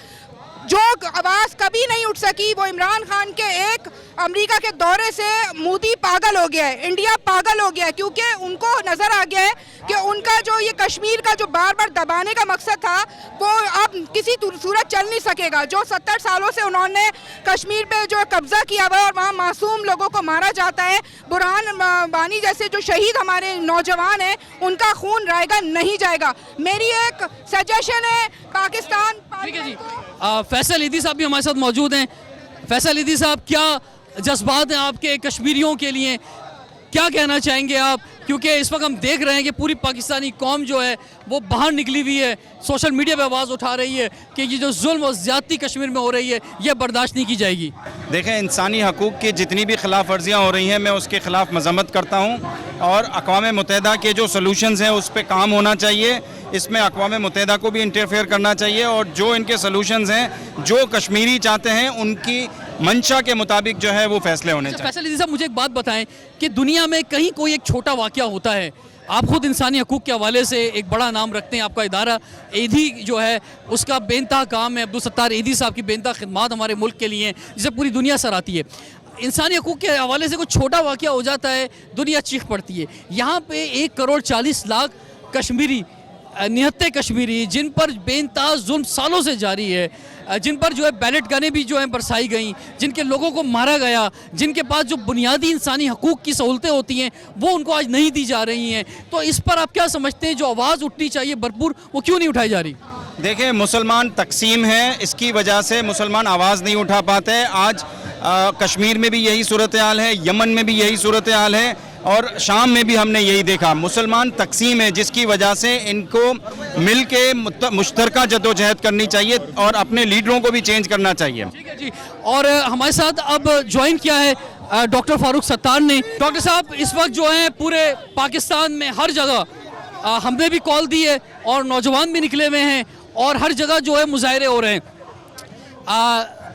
جو آواز کبھی نہیں اٹھ سکی وہ عمران خان کے ایک امریکہ کے دورے سے مودی پاگل ہو گیا ہے, انڈیا پاگل ہو گیا ہے, کیونکہ ان کو نظر آ گیا ہے کہ ان کا جو یہ کشمیر کا جو بار بار دبانے کا مقصد تھا وہ اب کسی صورت چل نہیں سکے گا. جو 70 سالوں سے انہوں نے کشمیر پہ جو قبضہ کیا ہوا ہے اور وہاں معصوم لوگوں کو مارا جاتا ہے, برہان وانی جیسے جو شہید ہمارے نوجوان ہیں, ان کا خون رائے گا نہیں جائے گا. میری ایک سجیشن ہے پاکستان. ٹھیک ہے جی, فیصل ایدھی صاحب بھی ہمارے ساتھ موجود ہیں. فیصل ایدھی صاحب, کیا جذبات ہیں آپ کے کشمیریوں کے لیے, کیا کہنا چاہیں گے آپ؟ کیونکہ اس وقت ہم دیکھ رہے ہیں کہ پوری پاکستانی قوم جو ہے وہ باہر نکلی ہوئی ہے, سوشل میڈیا پہ آواز اٹھا رہی ہے کہ یہ جو ظلم و زیادتی کشمیر میں ہو رہی ہے یہ برداشت نہیں کی جائے گی. دیکھیں, انسانی حقوق کی جتنی بھی خلاف ورزیاں ہو رہی ہیں میں اس کے خلاف مذمت کرتا ہوں, اور اقوام متحدہ کے جو سلوشنز ہیں اس پہ کام ہونا چاہیے. اس میں اقوام متحدہ کو بھی انٹرفیئر کرنا چاہیے, اور جو ان کے سلوشنز ہیں جو کشمیری چاہتے ہیں ان کی منشا کے مطابق جو ہے وہ فیصلے ہونے چاہیے. فیصل ایدھی صاحب, مجھے ایک بات بتائیں کہ دنیا میں کہیں کوئی ایک چھوٹا واقعہ ہوتا ہے, آپ خود انسانی حقوق کے حوالے سے ایک بڑا نام رکھتے ہیں, آپ کا ادارہ ایدھی جو ہے اس کا بے انتہا کام ہے. عبدالستار ایدھی صاحب کی بے انتہا خدمات ہمارے ملک کے لیے ہیں جسے پوری دنیا سراہتی ہے. انسانی حقوق کے حوالے سے کوئی چھوٹا واقعہ ہو جاتا ہے, دنیا چیخ پڑتی ہے. یہاں پہ 1.40 کروڑ کشمیری निहत्ते कश्मीरी जिन पर बेइंतहा जुल्म सालों से जारी है, जिन पर जो है बैलेट गनें भी जो हैं बरसाई गई, जिनके लोगों को मारा गया, जिनके पास जो बुनियादी इंसानी हकूक़ की सहूलतें होती हैं वो उनको आज नहीं दी जा रही हैं, तो इस पर आप क्या समझते हैं जो आवाज़ उठनी चाहिए भरपूर वो क्यों नहीं उठाई जा रही? देखिए, मुसलमान तकसीम है, इसकी वजह से मुसलमान आवाज़ नहीं उठा पाते हैं। आज कश्मीर में भी यही सूरत हाल है, यमन में भी यही सूरत हाल है और शाम में भी हमने यही देखा। मुसलमान तकसीम है जिसकी वजह से इनको मिल के मुश्तरका जद्दोजहद करनी चाहिए और अपने लीडरों को भी चेंज करना चाहिए। ठीक है जी, और हमारे साथ अब ज्वाइन किया है डॉक्टर फारूक सत्तार ने। डॉक्टर साहब, इस वक्त जो है पूरे पाकिस्तान में हर जगह हमने भी कॉल दी है और नौजवान भी निकले हुए हैं और हर जगह जो है मुजाहरे हो रहे हैं।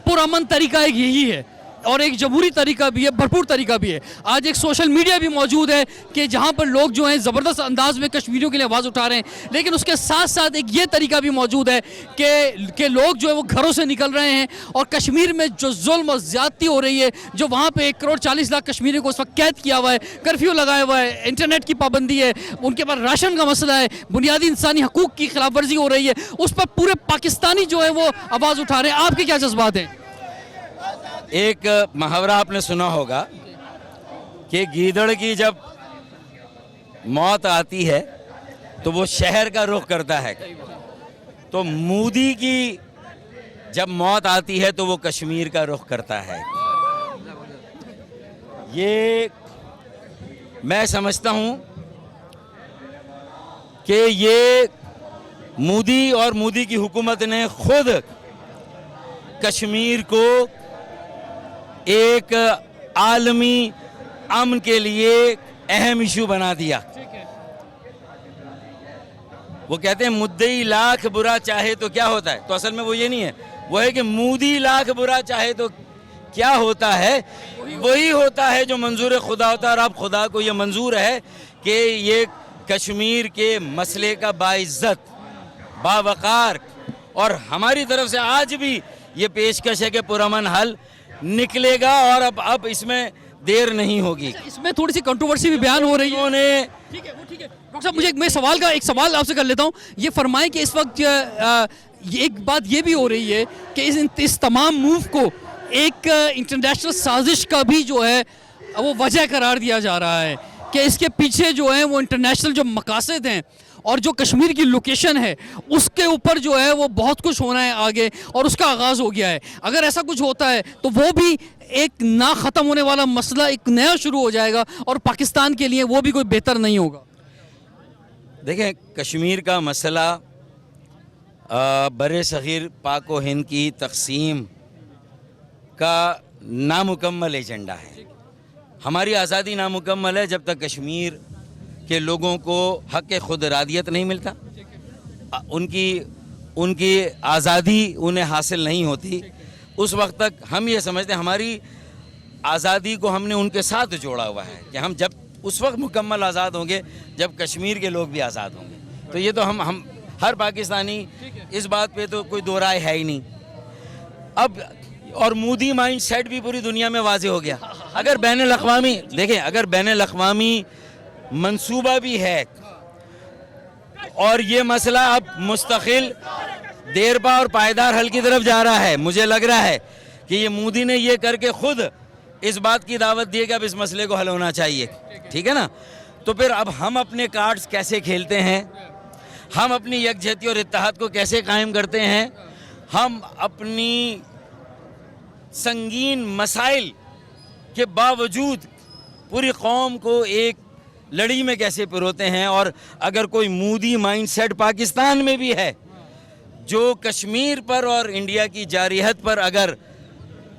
पुरअमन तरीका एक यही है और एक जमहूरी तरीका भी है, भरपूर तरीका भी है। आज एक सोशल मीडिया भी मौजूद है कि जहां पर लोग जो हैं ज़बरदस्त अंदाज में कश्मीरियों के लिए आवाज़ उठा रहे हैं, लेकिन उसके साथ साथ एक ये तरीका भी मौजूद है कि लोग जो है वो घरों से निकल रहे हैं और कश्मीर में जो जुल्म और ज़्यादती हो रही है, जो वहाँ पे 1,40,00,000 कश्मीरियों को उस वक्त कैद किया हुआ है, कर्फ्यू लगाया हुआ है, इंटरनेट की पाबंदी है, उनके पास राशन का मसला है, बुनियादी इंसानी हकूक़ की खिलाफ वर्जी हो रही है, उस पर पूरे पाकिस्तानी जो है वो आवाज़ उठा रहे हैं। आपके क्या जज्बात हैं? एक मुहावरा आपने सुना होगा कि गीदड़ की जब मौत आती है तो वो शहर का रुख करता है, तो मोदी की जब मौत आती है तो वो कश्मीर का रुख करता है। ये मैं समझता हूँ कि ये मोदी और मोदी की हुकूमत ने खुद कश्मीर को एक आलमी अमन के लिए अहम इशू बना दिया। वो कहते हैं मुद्दई लाख बुरा चाहे तो क्या होता है, तो असल में वो ये नहीं है, वो है कि मोदी लाख बुरा चाहे तो क्या होता है, वही होता है जो मंजूर खुदा होता है। और अब खुदा को ये मंजूर है कि ये कश्मीर के मसले का बाइज्जत बावकार और हमारी तरफ से आज भी ये पेशकश है कि पुरअमन हल निकलेगा और अब इसमें देर नहीं होगी। इसमें थोड़ी सी कंट्रोवर्सी भी बयान हो रही है। ठीक है, वो ठीक है। डॉक्टर साहब, मुझे एक सवाल आपसे कर लेता हूँ। ये फरमाएं कि इस वक्त एक बात ये भी हो रही है कि इस तमाम मूव को एक इंटरनेशनल साजिश का भी जो है वो वजह करार दिया जा रहा है कि इसके पीछे जो है वो इंटरनेशनल जो मकासद हैं और जो कश्मीर की लोकेशन है उसके ऊपर जो है वो बहुत कुछ होना है आगे और उसका आगाज़ हो गया है। अगर ऐसा कुछ होता है तो वो भी एक ना ख़त्म होने वाला मसला एक नया शुरू हो जाएगा और पाकिस्तान के लिए वो भी कोई बेहतर नहीं होगा। देखें, कश्मीर का मसला बरे सग़ीर पाक व हिंद की तक़सीम का नामुकम्मल एजेंडा है। हमारी आज़ादी नामुकम्मल है जब तक कश्मीर के लोगों को हक़ खुद इरादियत नहीं मिलता, उनकी आज़ादी उन्हें हासिल नहीं होती। उस वक्त तक हम ये समझते हैं हमारी आज़ादी को हमने उनके साथ जोड़ा हुआ है कि हम जब उस वक्त मुकम्मल आज़ाद होंगे जब कश्मीर के लोग भी आज़ाद होंगे। तो ये तो हम हर पाकिस्तानी इस बात पे तो कोई दो राय है ही नहीं। अब और मोदी माइंड सेट भी पूरी दुनिया में वाज़े हो गया। अगर बैनुल अक़वामी देखें, अगर बैनुल अक़वामी मंसूबा भी है और ये मसला अब मुस्तकिल देरपा और पायदार हल की तरफ जा रहा है, मुझे लग रहा है कि ये मोदी ने ये करके खुद इस बात की दावत दी है कि अब इस मसले को हल होना चाहिए। ठीक है ना? तो फिर अब हम अपने कार्ड्स कैसे खेलते हैं, हम अपनी यकजहती और इत्तेहाद को कैसे कायम करते हैं, हम अपनी संगीन मसाइल के बावजूद पूरी कौम को एक लड़ी में कैसे पिरोते हैं। और अगर कोई मोदी माइंडसेट पाकिस्तान में भी है जो कश्मीर पर और इंडिया की जारियत पर अगर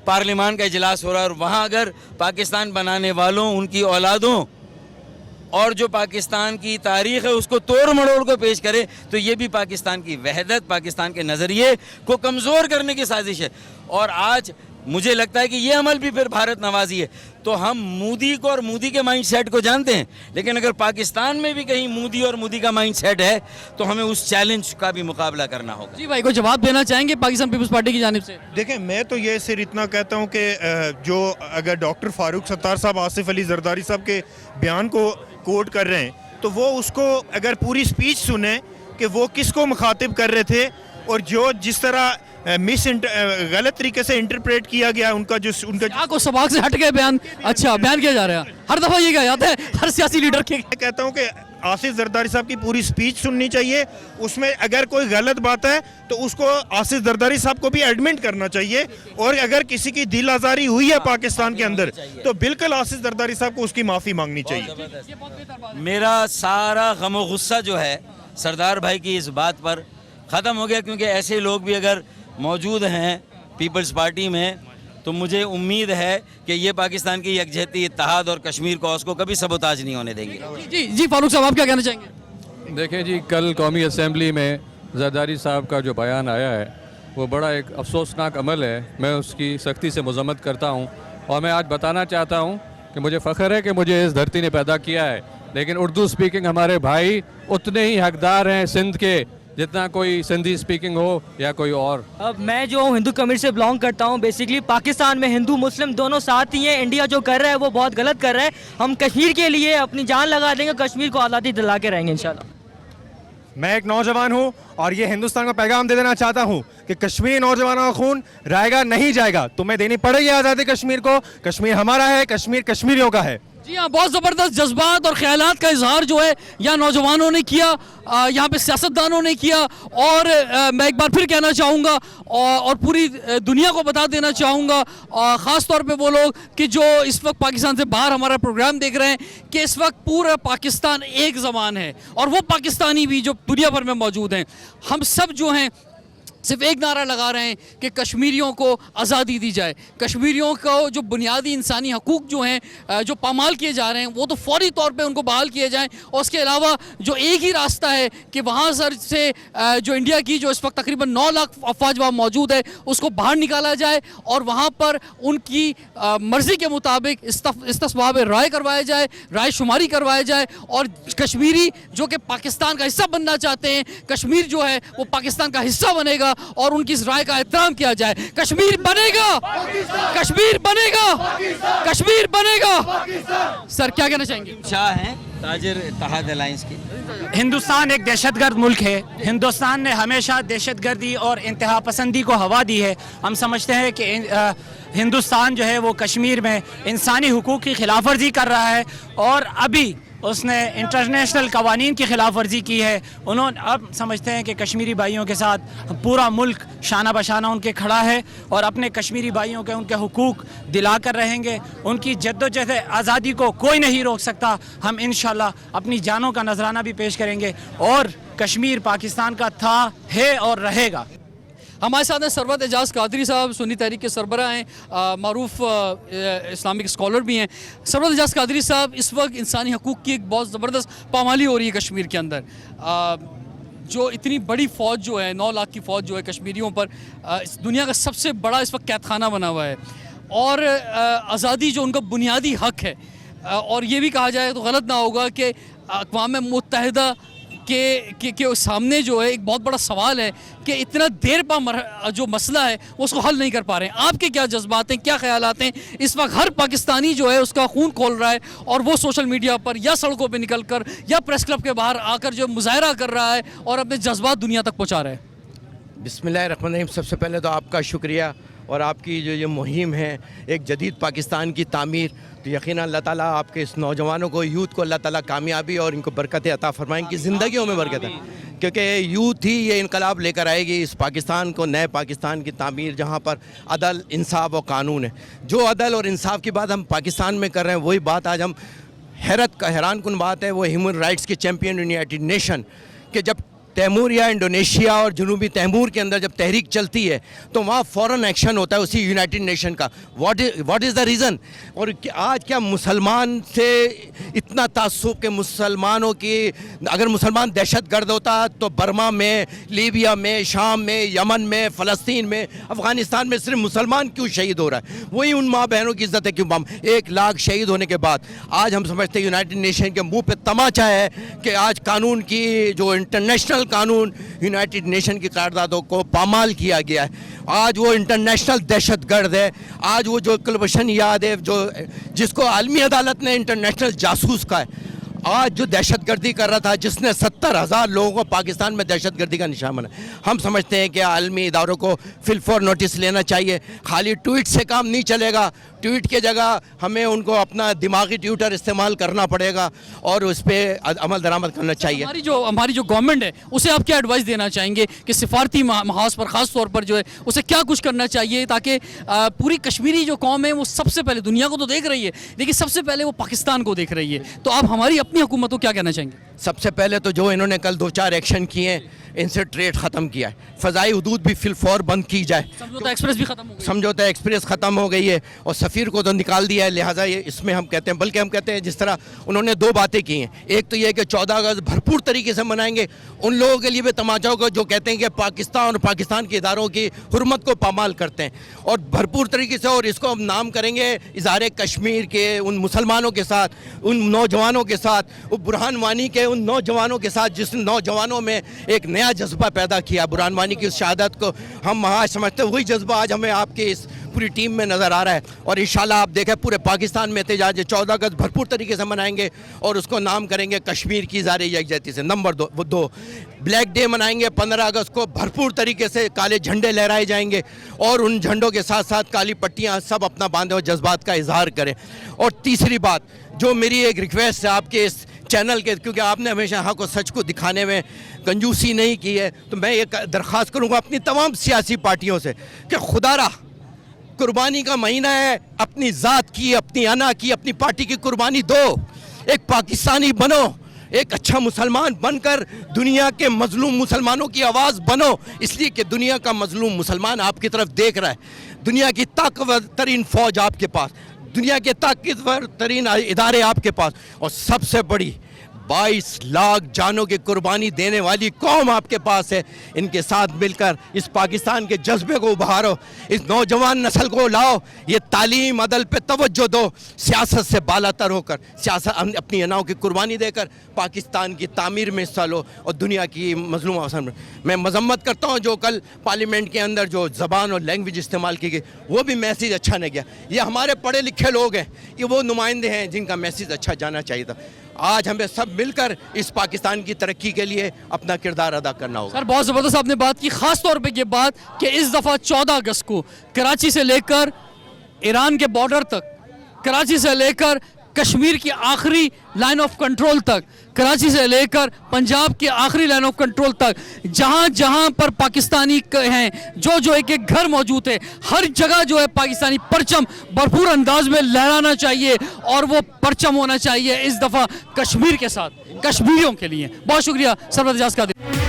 पार्लियामान का इजलास हो रहा है और वहाँ अगर पाकिस्तान बनाने वालों उनकी औलादों और जो पाकिस्तान की तारीख़ है उसको तोड़ मड़ोड़ को पेश करे, तो ये भी पाकिस्तान की वहदत, पाकिस्तान के नज़रिए को कमज़ोर करने की साजिश है। और आज मुझे लगता है कि ये अमल भी फिर भारत नवाजी है। तो हम मोदी को और मोदी के माइंड सेट को जानते हैं, लेकिन अगर पाकिस्तान में भी कहीं मोदी और मोदी का माइंड सेट है तो हमें उस चैलेंज का भी मुकाबला करना होगा। जी भाई, को जवाब देना चाहेंगे पाकिस्तान पीपल्स पार्टी की जानिब से? देखें, मैं तो ये सिर्फ इतना कहता हूँ कि जो अगर डॉक्टर फारूक सत्तार साहब आसिफ अली जरदारी साहब के बयान को कोट कर रहे हैं तो वो उसको अगर पूरी स्पीच सुने کہ وہ کس کو مخاطب کر رہے تھے اور جو جس طرح غلط طریقے سے انٹرپریٹ کیا گیا ان کا کو سباق سے ہٹ کے بیان کیا جا رہا ہے. ہر دفعہ یہ کہا جاتا ہے ہر سیاسی لیڈر کے. میں کہتا ہوں کہ آصف زرداری صاحب کی پوری سپیچ سننی چاہیے, اس میں اگر کوئی غلط بات ہے تو اس کو آصف زرداری صاحب کو بھی ایڈمٹ کرنا چاہیے, اور اگر کسی کی دل آزاری ہوئی ہے پاکستان کے اندر تو بالکل آصف زرداری صاحب کو اس کی معافی مانگنی چاہیے. میرا سارا غم و غصہ جو ہے سردار بھائی کی اس بات پر ختم ہو گیا, کیونکہ ایسے لوگ بھی اگر موجود ہیں پیپلز پارٹی میں تو مجھے امید ہے کہ یہ پاکستان کی یکجہتی, اتحاد اور کشمیر کوس کو کبھی سبوتاج نہیں ہونے دیں گے. جی فاروق صاحب آپ کیا کہنا چاہیں گے؟ دیکھیں جی, کل قومی اسمبلی میں زرداری صاحب کا جو بیان آیا ہے وہ بڑا ایک افسوسناک عمل ہے. میں اس کی سختی سے مذمت کرتا ہوں, اور میں آج بتانا چاہتا ہوں کہ مجھے فخر ہے کہ مجھے اس دھرتی نے پیدا کیا ہے, لیکن اردو سپیکنگ ہمارے بھائی اتنے ہی حقدار ہیں سندھ کے جتنا کوئی سندھی سپیکنگ ہو یا کوئی اور. اب میں جو ہندو کمیونٹی سے بلانگ کرتا ہوں, بیسیکلی پاکستان میں ہندو مسلم دونوں ساتھ ہی ہیں. انڈیا جو کر رہا ہے وہ بہت غلط کر رہا ہے. ہم کشمیر کے لیے اپنی جان لگا دیں گے, کشمیر کو آزادی دلا کے رہیں گے انشاءاللہ. میں ایک نوجوان ہوں اور یہ ہندوستان کو پیغام دے دینا چاہتا ہوں کہ کشمیری نوجوانوں کا خون رائے گا نہیں جائے گا. تمہیں دینی پڑے گی آزادی کشمیر کو. کشمیر ہمارا ہے, کشمیر کشمیریوں کا ہے. جی ہاں, بہت زبردست جذبات اور خیالات کا اظہار جو ہے یہاں نوجوانوں نے کیا, یہاں پہ سیاستدانوں نے کیا, اور میں ایک بار پھر کہنا چاہوں گا اور پوری دنیا کو بتا دینا چاہوں گا, خاص طور پہ وہ لوگ کہ جو اس وقت پاکستان سے باہر ہمارا پروگرام دیکھ رہے ہیں, کہ اس وقت پورا پاکستان ایک زبان ہے, اور وہ پاکستانی بھی جو دنیا بھر میں موجود ہیں, ہم سب جو ہیں صرف ایک نعرہ لگا رہے ہیں کہ کشمیریوں کو آزادی دی جائے. کشمیریوں کو جو بنیادی انسانی حقوق جو ہیں جو پامال کیے جا رہے ہیں وہ تو فوری طور پہ ان کو بحال کیے جائیں, اور اس کے علاوہ جو ایک ہی راستہ ہے کہ وہاں سے جو انڈیا کی جو اس وقت تقریباً 9 لاکھ افواج وہاں موجود ہے اس کو باہر نکالا جائے, اور وہاں پر ان کی مرضی کے مطابق استصواب رائے کروایا جائے, رائے شماری کروایا جائے, اور کشمیری جو کہ پاکستان کا حصہ بننا چاہتے ہیں, کشمیر جو ہے وہ پاکستان کا حصہ بنے گا, اور ان کی اس رائے کا احترام کیا جائے. کشمیر بنے گا, کشمیر بنے گا, کشمیر بنے گا. سر کیا کہنا چاہیں گے؟ شاہ ہیں تاجر اتحاد الائنس کی. ہندوستان ایک دہشت گرد ملک ہے. ہندوستان نے ہمیشہ دہشت گردی اور انتہا پسندی کو ہوا دی ہے. ہم سمجھتے ہیں کہ ہندوستان جو ہے وہ کشمیر میں انسانی حقوق کی خلاف ورزی کر رہا ہے, اور ابھی اس نے انٹرنیشنل قوانین کی خلاف ورزی کی ہے. اب سمجھتے ہیں کہ کشمیری بھائیوں کے ساتھ پورا ملک شانہ بشانہ ان کے کھڑا ہے, اور اپنے کشمیری بھائیوں کے ان کے حقوق دلا کر رہیں گے. ان کی جد و جہد آزادی کو کوئی نہیں روک سکتا. ہم انشاءاللہ اپنی جانوں کا نذرانہ بھی پیش کریں گے, اور کشمیر پاکستان کا تھا, ہے اور رہے گا. ہمارے ساتھ ہیں سرورت اعجاز قادری صاحب, سنی تحریک کے سربراہ ہیں, معروف اسلامک اسکالر بھی ہیں. سرورت اعجاز قادری صاحب, اس وقت انسانی حقوق کی ایک بہت زبردست پامالی ہو رہی ہے کشمیر کے اندر. جو اتنی بڑی فوج جو ہے, 9 لاکھ کی فوج جو ہے کشمیریوں پر, دنیا کا سب سے بڑا اس وقت قید خانہ بنا ہوا ہے, اور آزادی جو ان کا بنیادی حق ہے, اور یہ بھی کہا جائے تو غلط نہ ہوگا کہ اقوام متحدہ کے سامنے جو ہے ایک بہت بڑا سوال ہے کہ اتنا دیر پا جو مسئلہ ہے وہ اس کو حل نہیں کر پا رہے ہیں. آپ کے کیا جذبات ہیں, کیا خیالات ہیں؟ اس وقت ہر پاکستانی جو ہے اس کا خون کھول رہا ہے, اور وہ سوشل میڈیا پر یا سڑکوں پہ نکل کر یا پریس کلب کے باہر آ کر جو مظاہرہ کر رہا ہے اور اپنے جذبات دنیا تک پہنچا رہا ہے. بسم اللہ الرحمن الرحیم. سب سے پہلے تو آپ کا شکریہ, اور آپ کی جو یہ مہم ہے ایک جدید پاکستان کی تعمیر, تو یقیناً اللہ تعالیٰ آپ کے اس نوجوانوں کو, یوتھ کو اللہ تعالیٰ کامیابی اور ان کو برکتیں عطا فرمائیں, ان کی زندگیوں میں برکت ہے, کیونکہ یوتھ ہی یہ انقلاب لے کر آئے گی اس پاکستان کو, نئے پاکستان کی تعمیر جہاں پر عدل, انصاف اور قانون ہے. جو عدل اور انصاف کی بات ہم پاکستان میں کر رہے ہیں, وہی بات آج ہم حیران کن بات ہے, وہ ہیومن رائٹس کے چیمپئن یونائٹڈ نیشن, کہ جب تیمور یا انڈونیشیا اور جنوبی تیمور کے اندر جب تحریک چلتی ہے تو وہاں فوراً ایکشن ہوتا ہے اسی یونائٹڈ نیشن کا. What is the reason? اور آج کیا مسلمان سے اتنا تعصب کہ مسلمانوں کی, اگر مسلمان دہشت گرد ہوتا تو برما میں, لیبیا میں, شام میں, یمن میں, فلسطین میں, افغانستان میں صرف مسلمان کیوں شہید ہو رہا ہے؟ وہی ان ماں بہنوں کی عزت ہے کیوں بم 1 لاکھ شہید ہونے کے بعد آج ہم سمجھتے ہیں یونائٹڈ نیشن کے منہ پہ تماچا ہے کہ آج قانون کی جو انٹرنیشنل قانون یونائٹڈ نیشن کی قراردادوں کو پامال کیا گیا ہے. آج وہ انٹرنیشنل دہشت گرد ہے, آج وہ جو کلبھشن یاد ہے جو جس کو عالمی عدالت نے انٹرنیشنل جاسوس کہا ہے, आज जो दहशत गर्दी कर रहा था, जिसने 70,000 लोगों को पाकिस्तान में दहशत गर्दी का निशान बनाया, हम समझते हैं कि आलमी इदारों को फिल फॉर नोटिस लेना चाहिए। खाली ट्वीट से काम नहीं चलेगा, ट्वीट के जगह हमें उनको अपना दिमागी ट्विटर इस्तेमाल करना पड़ेगा और उस पर अमल दरामद करना चाहिए। हमारी जो गवर्नमेंट है उसे आप क्या एडवाइस देना चाहेंगे कि सिफारती महाज पर ख़ास तौर पर जो है उसे क्या कुछ करना चाहिए ताकि पूरी कश्मीरी जो कौम है वो सबसे पहले दुनिया को तो देख रही है लेकिन सबसे पहले वो पाकिस्तान को देख रही है, तो आप हमारी अपनी हुकूमत को क्या कहना चाहेंगे? सबसे पहले तो जो इन्होंने कल 2-4 एक्शन किए हैं, इनसे ट्रेड ख़त्म किया है, फ़ज़ाई हदूद भी फिल फौर बंद की जाए, समझौता एक्सप्रेस भी ख़त्म हो गई, समझौता एक्सप्रेस ख़त्म हो गई है और सफ़ीर को तो निकाल दिया है, लिहाजा ये इसमें हम कहते हैं, बल्कि हम कहते हैं जिस तरह उन्होंने 2 बातें की हैं, एक तो ये कि 14 अगस्त भरपूर तरीके से मनाएंगे, उन लोगों के लिए भी तमाचा होगा जो कहते हैं कि पाकिस्तान और पाकिस्तान के इदारों की हुर्मत को पामाल करते हैं, और भरपूर तरीके से, और इसको हम नाम करेंगे इज़हार कश्मीर के उन मुसलमानों के साथ, उन नौजवानों के साथ, बुरहान वानी के उन नौजवानों के साथ जिस नौजवानों में एक नया जज्बा पैदा किया, बुरहान वानी की उस शहादत को हम आज समझते हैं, वही जज्बा आज हमें आपके इस पूरी टीम में नज़र आ रहा है। और इंशाल्लाह आप देखें पूरे पाकिस्तान में एहतजाज 14 अगस्त भरपूर तरीके से मनाएंगे और उसको नाम करेंगे कश्मीर की इज़हार यकजहती से। नंबर 2 ब्लैक डे मनाएंगे 15 अगस्त को, भरपूर तरीके से काले झंडे लहराए जाएंगे और उन झंडों के साथ साथ काली पट्टियाँ सब अपना बांधे और जज्बात का इजहार करें। और तीसरी बात जो मेरी एक रिक्वेस्ट है आपके इस चैनल के, क्योंकि आपने हमेशा हक़ और सच को दिखाने में कंजूसी नहीं की है, तो मैं एक दरख्वास्त करूँगा अपनी तमाम सियासी पार्टियों से कि खुदारा कुर्बानी का महीना है, अपनी ज़ात की, अपनी अना की, अपनी पार्टी की कुर्बानी दो, एक पाकिस्तानी बनो, एक अच्छा मुसलमान बनकर दुनिया के मजलूम मुसलमानों की आवाज़ बनो, इसलिए कि दुनिया का मजलूम मुसलमान आपकी तरफ देख रहा है, दुनिया की ताकतवर तरीन फ़ौज आपके पास, दुनिया के ताकतवर तरीन इदारे आपके पास, और सबसे बड़ी 22 लाख जानों की कुर्बानी देने वाली कौम आपके पास है। इनके साथ मिलकर इस पाकिस्तान के जज्बे को उभारो, इस नौजवान नस्ल को लाओ, ये तालीम अदल पे तवज्जो दो, सियासत से बालातर होकर सियासत अपनी अनाओं की कुर्बानी देकर पाकिस्तान की तामीर में हिस्सा लो और दुनिया की मजलूम आवाज़ में। मैं मजम्मत करता हूँ जो कल पार्लियामेंट के अंदर जो ज़बान और लैंग्वेज इस्तेमाल की गई, वो भी मैसेज अच्छा नहीं गया। ये हमारे पढ़े लिखे लोग हैं, ये वो नुमाइंदे हैं जिनका मैसेज अच्छा जाना चाहिए था। आज हमें सब मिलकर इस पाकिस्तान की तरक्की के लिए अपना किरदार अदा करना होगा। सर बहुत ज़बरदस्त आपने बात की, ख़ास तौर पे ये बात कि इस दफ़ा 14 अगस्त को कराची से लेकर ईरान के बॉर्डर तक, कराची से लेकर कश्मीर की आखिरी लाइन ऑफ कंट्रोल तक, कराची से लेकर पंजाब की आखिरी लाइन ऑफ कंट्रोल तक, जहाँ जहाँ पर पाकिस्तानी हैं, जो एक एक घर मौजूद है, हर जगह जो है पाकिस्तानी परचम भरपूर अंदाज में लहराना चाहिए और वो परचम होना चाहिए इस दफ़ा कश्मीर के साथ, कश्मीरियों के लिए। बहुत शुक्रिया सरवत एजाज का।